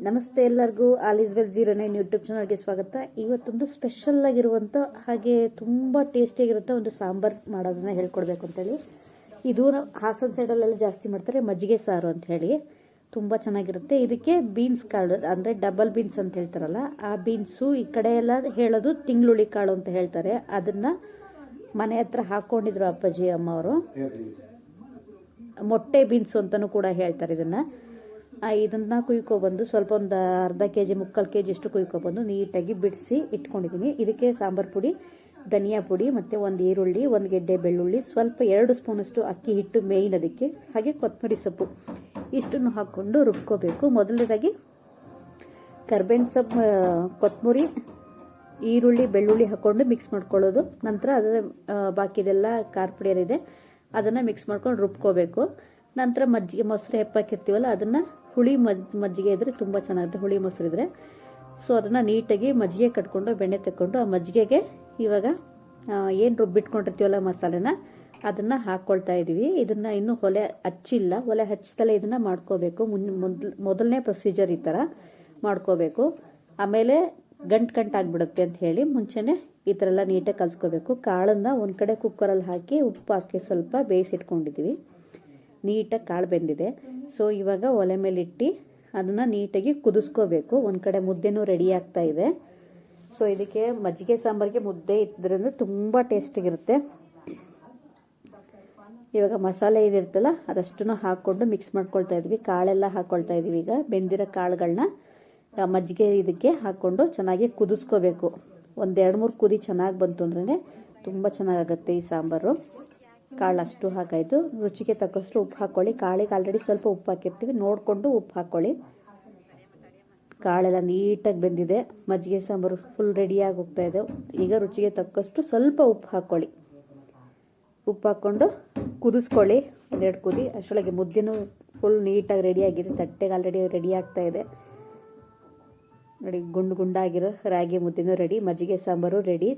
ನಮಸ್ತೆ ಎಲ್ಲರಿಗೂ all is well 09 YouTube ಚಾನಲ್ಗೆ ಸ್ವಾಗತ. ಇವತ್ತೊಂದು ಸ್ಪೆಷಲ್ ಆಗಿರುವಂಥ ಹಾಗೆ ತುಂಬ ಟೇಸ್ಟಿಯಾಗಿರುವಂಥ ಒಂದು ಸಾಂಬಾರ್ ಮಾಡೋದನ್ನ ಹೇಳ್ಕೊಡ್ಬೇಕು ಅಂತೇಳಿ. ಇದು ಹಾಸನ ಸೈಡಲ್ಲೆಲ್ಲ ಜಾಸ್ತಿ ಮಾಡ್ತಾರೆ, ಮಜ್ಜಿಗೆ ಸಾರು ಅಂತ ಹೇಳಿ. ತುಂಬ ಚೆನ್ನಾಗಿರುತ್ತೆ. ಇದಕ್ಕೆ ಬೀನ್ಸ್ ಕಾಳು ಅಂದರೆ ಡಬಲ್ ಬೀನ್ಸ್ ಅಂತ ಹೇಳ್ತಾರಲ್ಲ, ಆ ಬೀನ್ಸು ಈ ಕಡೆ ಎಲ್ಲ ಹೇಳೋದು ತಿಂಗ್ಳುಳ್ಳಿ ಕಾಳು ಅಂತ ಹೇಳ್ತಾರೆ. ಅದನ್ನು ಮನೆ ಹತ್ರ ಹಾಕ್ಕೊಂಡಿದ್ರು ಅಪ್ಪಾಜಿ ಅಮ್ಮ ಅವರು. ಮೊಟ್ಟೆ ಬೀನ್ಸು ಅಂತಲೂ ಕೂಡ ಹೇಳ್ತಾರೆ ಇದನ್ನ ಕುಯ್ಕೊಬಂದು ಸ್ವಲ್ಪ ಒಂದು ಅರ್ಧ ಕೆಜಿ ಮುಕ್ಕಾಲು ಕೆಜಿ ಅಷ್ಟು ಕುಯ್ಕೊಬಂದು ನೀಟಾಗಿ ಬಿಡಿಸಿ ಇಟ್ಕೊಂಡಿದ್ದೀನಿ. ಇದಕ್ಕೆ ಸಾಂಬಾರು ಪುಡಿ, ಧನಿಯಾ ಪುಡಿ ಮತ್ತು ಒಂದು ಈರುಳ್ಳಿ, ಒಂದು ಗೆಡ್ಡೆ ಬೆಳ್ಳುಳ್ಳಿ, ಸ್ವಲ್ಪ 2 ಸ್ಪೂನಷ್ಟು ಅಕ್ಕಿ ಹಿಟ್ಟು ಮೇಯ್ನ್ ಅದಕ್ಕೆ, ಹಾಗೆ ಕೊತ್ತಂಬರಿ ಸೊಪ್ಪು ಇಷ್ಟನ್ನು ಹಾಕ್ಕೊಂಡು ರುಬ್ಕೋಬೇಕು. ಮೊದಲನೇದಾಗಿ ಕರ್ಬೇವಿನ ಸೊಪ್ಪು, ಕೊತ್ತಂಬರಿ, ಈರುಳ್ಳಿ, ಬೆಳ್ಳುಳ್ಳಿ ಹಾಕ್ಕೊಂಡು ಮಿಕ್ಸ್ ಮಾಡ್ಕೊಳ್ಳೋದು. ನಂತರ ಅದರ ಬಾಕಿದೆಲ್ಲ ಖಾರ ಪುಡಿ ಏನಿದೆ ಅದನ್ನು ಮಿಕ್ಸ್ ಮಾಡ್ಕೊಂಡು ರುಬ್ಕೋಬೇಕು. ನಂತರ ಮಜ್ಜಿಗೆ ಮೊಸರು ಹೆಪ್ಪಾಕಿರ್ತೀವಲ್ಲ ಅದನ್ನು ಹುಳಿ ಮಜ್ಜಿಗೆ ಇದ್ರೆ ತುಂಬ ಚೆನ್ನಾಗುತ್ತೆ, ಹುಳಿ ಮೊಸರು ಇದ್ರೆ. ಸೊ ಅದನ್ನು ನೀಟಾಗಿ ಮಜ್ಜಿಗೆ ಕಟ್ಕೊಂಡು ಬೆಣ್ಣೆ ತಗೊಂಡು ಆ ಮಜ್ಜಿಗೆಗೆ ಇವಾಗ ಏನು ರುಬ್ಬಿಟ್ಕೊಂಡಿರ್ತೀವಲ್ಲ ಮಸಾಲೆನ ಅದನ್ನು ಹಾಕ್ಕೊಳ್ತಾ ಇದ್ದೀವಿ. ಇದನ್ನು ಇನ್ನೂ ಒಲೆ ಹಚ್ಚಿಲ್ಲ, ಒಲೆ ಹಚ್ಚದಲ್ಲೇ ಇದನ್ನು ಮಾಡ್ಕೋಬೇಕು. ಮೊದಲನೇ ಪ್ರೊಸೀಜರ್ ಈ ಥರ ಮಾಡ್ಕೋಬೇಕು. ಆಮೇಲೆ ಗಂಟಾಗ್ಬಿಡುತ್ತೆ ಅಂತ ಹೇಳಿ ಮುಂಚೆನೆ ಈ ಥರ ಎಲ್ಲ ನೀಟಾಗಿ ಕಲಿಸ್ಕೋಬೇಕು. ಕಾಳನ್ನು ಒಂದು ಕಡೆ ಕುಕ್ಕರಲ್ಲಿ ಹಾಕಿ ಉಪ್ಪು ಹಾಕಿ ಸ್ವಲ್ಪ ಬೇಯಿಸಿಟ್ಕೊಂಡಿದ್ದೀವಿ. ನೀಟಾಗಿ ಕಾಳು ಬೆಂದಿದೆ. ಸೊ ಇವಾಗ ಒಲೆ ಮೇಲೆ ಇಟ್ಟು ಅದನ್ನು ನೀಟಾಗಿ ಕುದಿಸ್ಕೋಬೇಕು. ಒಂದು ಕಡೆ ಮುದ್ದೆನೂ ರೆಡಿ ಆಗ್ತಾ ಇದೆ. ಸೊ ಇದಕ್ಕೆ ಮಜ್ಜಿಗೆ ಸಾಂಬಾರಿಗೆ ಮುದ್ದೆ ಇದ್ರಿಂದ ತುಂಬ ಟೇಸ್ಟಿಗಿರುತ್ತೆ. ಇವಾಗ ಮಸಾಲೆ ಏನಿರುತ್ತಲ್ಲ ಅದಷ್ಟನ್ನು ಹಾಕ್ಕೊಂಡು ಮಿಕ್ಸ್ ಮಾಡ್ಕೊಳ್ತಾ ಇದ್ವಿ. ಕಾಳೆಲ್ಲ ಹಾಕ್ಕೊಳ್ತಾ ಇದೀವಿ. ಈಗ ಬೆಂದಿರೋ ಕಾಳುಗಳನ್ನ ಮಜ್ಜಿಗೆ ಇದಕ್ಕೆ ಹಾಕ್ಕೊಂಡು ಚೆನ್ನಾಗಿ ಕುದಿಸ್ಕೋಬೇಕು. ಒಂದು 2-3 ಕುದಿ ಚೆನ್ನಾಗಿ ಬಂತು ಅಂದ್ರೆ ತುಂಬ ಚೆನ್ನಾಗಾಗುತ್ತೆ ಈ ಸಾಂಬಾರು. ಕಾಳು ಅಷ್ಟು ಹಾಕಾಯಿತು. ರುಚಿಗೆ ತಕ್ಕಷ್ಟು ಉಪ್ಪು ಹಾಕ್ಕೊಳ್ಳಿ. ಕಾಳಿಗೆ ಆಲ್ರೆಡಿ ಸ್ವಲ್ಪ ಉಪ್ಪು ಹಾಕಿರ್ತೀವಿ, ನೋಡಿಕೊಂಡು ಉಪ್ಪು ಹಾಕ್ಕೊಳ್ಳಿ. ಕಾಳೆಲ್ಲ ನೀಟಾಗಿ ಬೆಂದಿದೆ. ಮಜ್ಜಿಗೆ ಸಾಂಬಾರು ಫುಲ್ ರೆಡಿಯಾಗಿ ಹೋಗ್ತಾ ಇದೆ. ಈಗ ರುಚಿಗೆ ತಕ್ಕಷ್ಟು ಸ್ವಲ್ಪ ಉಪ್ಪು ಹಾಕ್ಕೊಳ್ಳಿ. ಉಪ್ಪು ಹಾಕ್ಕೊಂಡು ಕುದಿಸ್ಕೊಳ್ಳಿ 1-2 ಕುದಿ. ಅಷ್ಟರೊಳಗೆ ಮುದ್ದೆನೂ ಫುಲ್ ನೀಟಾಗಿ ರೆಡಿಯಾಗಿದೆ. ತಟ್ಟೆಗೆ ಆಲ್ರೆಡಿ ರೆಡಿ ಆಗ್ತಾ ಇದೆ ನೋಡಿ. ಗುಂಡಾಗಿರೋ ರಾಗಿ ಮುದ್ದೆನೂ ರೆಡಿ, ಮಜ್ಜಿಗೆ ಸಾಂಬಾರು ರೆಡಿ,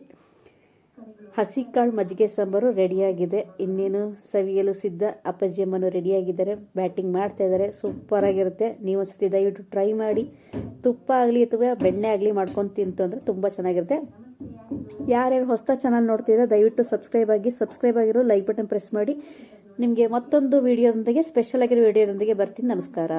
ಹಸಿ ಕಾಳು ಮಜ್ಜಿಗೆ ಸಾಂಬಾರು ರೆಡಿಯಾಗಿದೆ. ಇನ್ನೇನು ಸವಿಯಲು ಸಿದ್ಧ. ಅಪ್ಪಾಜಿ ಅಮ್ಮನೂ ರೆಡಿಯಾಗಿದ್ದಾರೆ, ಬ್ಯಾಟಿಂಗ್ ಮಾಡ್ತಾ ಇದ್ದಾರೆ. ಸೂಪರ್ ಆಗಿರುತ್ತೆ. ನೀವು ಒಂದ್ಸತಿ ದಯವಿಟ್ಟು ಟ್ರೈ ಮಾಡಿ. ತುಪ್ಪ ಆಗಲಿ ಅಥವಾ ಬೆಣ್ಣೆ ಆಗಲಿ ಮಾಡ್ಕೊಂಡು ತಿಂತು ಅಂದರೆ ತುಂಬ ಚೆನ್ನಾಗಿರುತ್ತೆ. ಯಾರ್ಯಾರು ಹೊಸ ಚಾನಲ್ ನೋಡ್ತಿದ್ರೆ ದಯವಿಟ್ಟು ಸಬ್ಸ್ಕ್ರೈಬ್ ಆಗಿರೋ ಲೈಕ್ ಬಟನ್ ಪ್ರೆಸ್ ಮಾಡಿ. ನಿಮಗೆ ಮತ್ತೊಂದು ವಿಡಿಯೋದೊಂದಿಗೆ ಸ್ಪೆಷಲ್ ಆಗಿರೋ ವಿಡಿಯೋದೊಂದಿಗೆ ಬರ್ತೀನಿ. ನಮಸ್ಕಾರ.